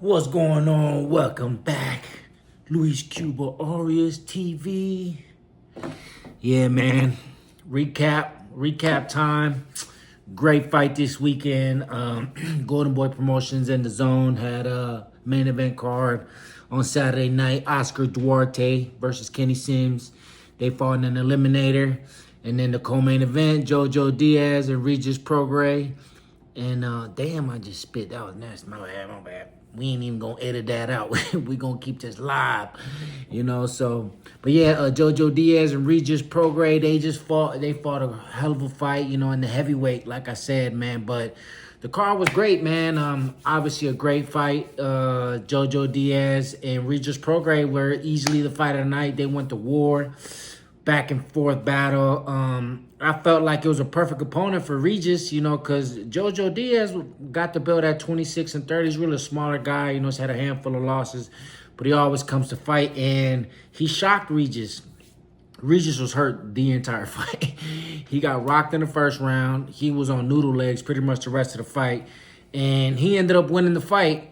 What's going on? Welcome back. Luis Cuba Aureus TV. Yeah, man. Recap time. Great fight this weekend. Golden Boy Promotions and the Zone had a main event card on Saturday night. Oscar Duarte versus Kenny Sims. They fought in an eliminator. And then the co-main event, JoJo Diaz and Regis Prograis. And damn, I just spit. That was nasty. My bad. We ain't even gonna edit that out. We gonna keep this live, So, but yeah, JoJo Diaz and Regis Prograis, they just fought. They fought a hell of a fight, in the heavyweight, like I said, man. But the card was great, man. Obviously a great fight. JoJo Diaz and Regis Prograis were easily the fight of the night. They went to war, back and forth battle. I felt like it was a perfect opponent for Regis, because JoJo Diaz got the belt at 26-30. He's really a smaller guy, he's had a handful of losses, but he always comes to fight, and he shocked Regis. Regis was hurt the entire fight. He got rocked in the first round. He was on noodle legs pretty much the rest of the fight, and he ended up winning the fight.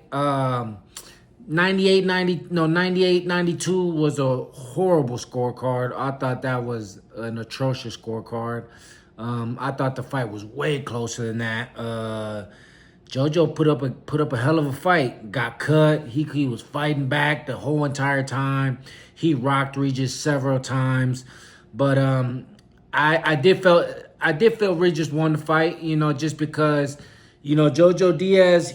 98-92 was a horrible scorecard. I thought that was an atrocious scorecard. I thought the fight was way closer than that. JoJo put up a hell of a fight. Got cut. He was fighting back the whole entire time. He rocked Regis several times, but I did feel Regis won the fight. Just because JoJo Diaz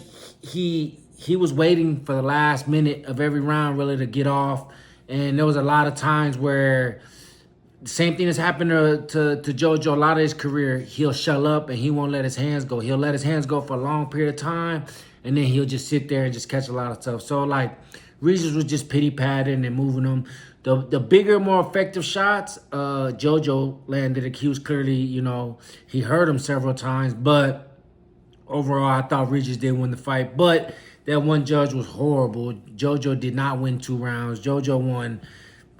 he was waiting for the last minute of every round really to get off. And there was a lot of times where the same thing has happened to JoJo a lot of his career. He'll shell up and he won't let his hands go. He'll let his hands go for a long period of time, and then he'll just sit there and just catch a lot of stuff. So, like, Regis was just pity-patting and moving them. The bigger, more effective shots, JoJo landed. He was clearly, he hurt him several times. But overall, I thought Regis did win the fight. But that one judge was horrible. JoJo did not win 2 rounds. JoJo won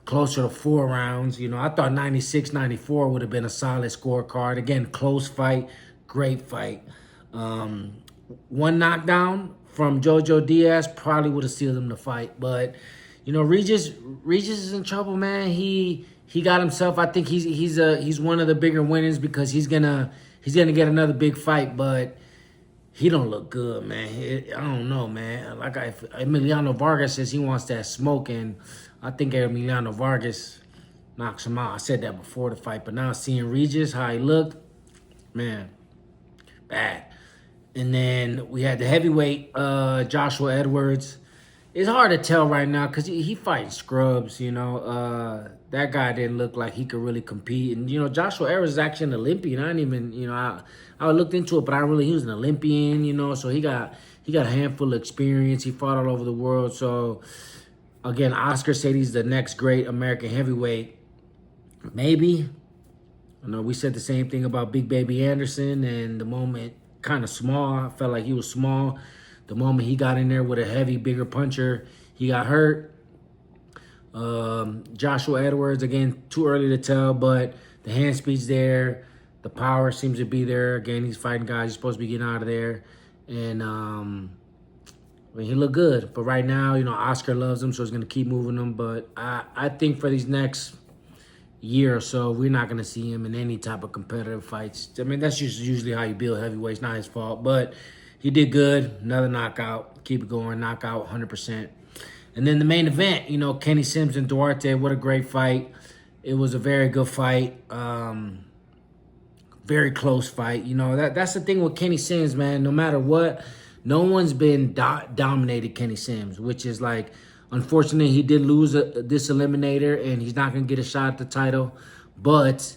closer to 4 rounds. I thought 96-94 would have been a solid scorecard. Again, close fight, great fight. One knockdown from JoJo Diaz probably would have sealed him the fight. But, Regis is in trouble, man. He got himself. I think he's one of the bigger winners because he's gonna get another big fight, but he don't look good, man. I don't know, man. Like Emiliano Vargas says he wants that smoke, and I think Emiliano Vargas knocks him out. I said that before the fight, but now seeing Regis, how he looked, man, bad. And then we had the heavyweight, Joshua Edwards. It's hard to tell right now because he fighting scrubs, That guy didn't look like he could really compete. And, Joshua Edwards is actually an Olympian. I didn't even, I looked into it, but he was an Olympian, so he got a handful of experience. He fought all over the world. So, again, Oscar said he's the next great American heavyweight. Maybe. I know we said the same thing about Big Baby Anderson, and the moment kind of small. I felt like he was small. The moment he got in there with a heavy, bigger puncher, he got hurt. Joshua Edwards, again, too early to tell, but the hand speed's there. The power seems to be there. Again, he's fighting guys. He's supposed to be getting out of there. And, he looked good. But right now, Oscar loves him, so he's going to keep moving him. But I think for these next year or so, we're not going to see him in any type of competitive fights. That's just usually how you build heavyweights. Not his fault. But he did good. Another knockout. Keep it going. Knockout, 100%. And then the main event, Kenny Sims and Duarte. What a great fight. It was a very good fight. Very close fight. That's the thing with Kenny Sims, man. No matter what, no one's been dominated Kenny Sims, which is like, unfortunately, he did lose this eliminator, and he's not going to get a shot at the title. But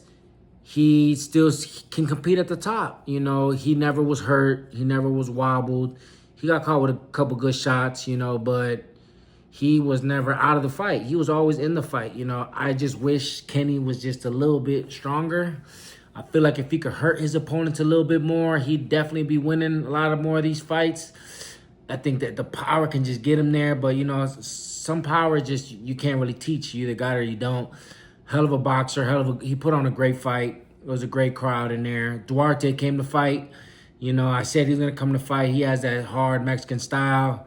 he still can compete at the top. He never was hurt. He never was wobbled. He got caught with a couple good shots, but he was never out of the fight. He was always in the fight. I just wish Kenny was just a little bit stronger. I feel like if he could hurt his opponents a little bit more, he'd definitely be winning a lot more of these fights. I think that the power can just get him there, but, some power just you can't really teach. You either got it or you don't. Hell of a boxer. He put on a great fight. It was a great crowd in there. Duarte came to fight. I said he's going to come to fight. He has that hard Mexican style.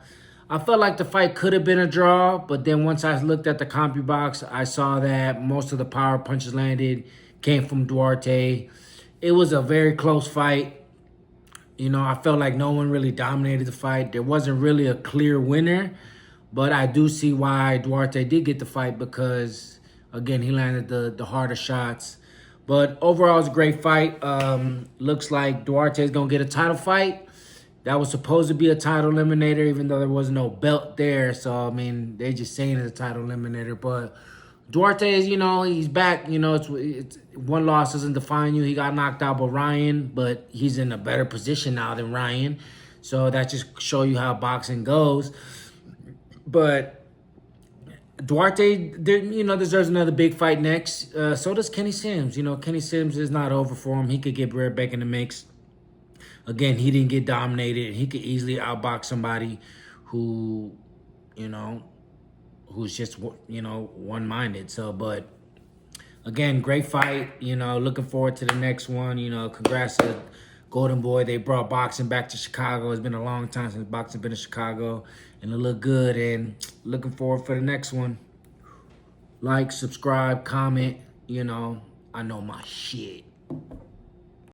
I felt like the fight could have been a draw, but then once I looked at the CompuBox, I saw that most of the power punches landed came from Duarte. It was a very close fight. You know, I felt like no one really dominated the fight. There wasn't really a clear winner, but I do see why Duarte did get the fight because, again, he landed the harder shots. But overall, it's a great fight. Looks like Duarte is going to get a title fight. That was supposed to be a title eliminator, even though there was no belt there. So, I mean, they just saying it's a title eliminator. But Duarte is, you know, he's back. You know, it's one loss doesn't define you. He got knocked out by Ryan, but he's in a better position now than Ryan. So that just show you how boxing goes. But Duarte, you know, deserves another big fight next. So does Kenny Sims. You know, Kenny Sims is not over for him. He could get right back in the mix. Again, he didn't get dominated. He could easily outbox somebody who, you know, who's just, you know, one-minded. So, but again, great fight. You know, looking forward to the next one. You know, congrats to Golden Boy. They brought boxing back to Chicago. It's been a long time since boxing been in Chicago, and it looked good. And looking forward for the next one. Like, subscribe, comment. You know, I know my shit.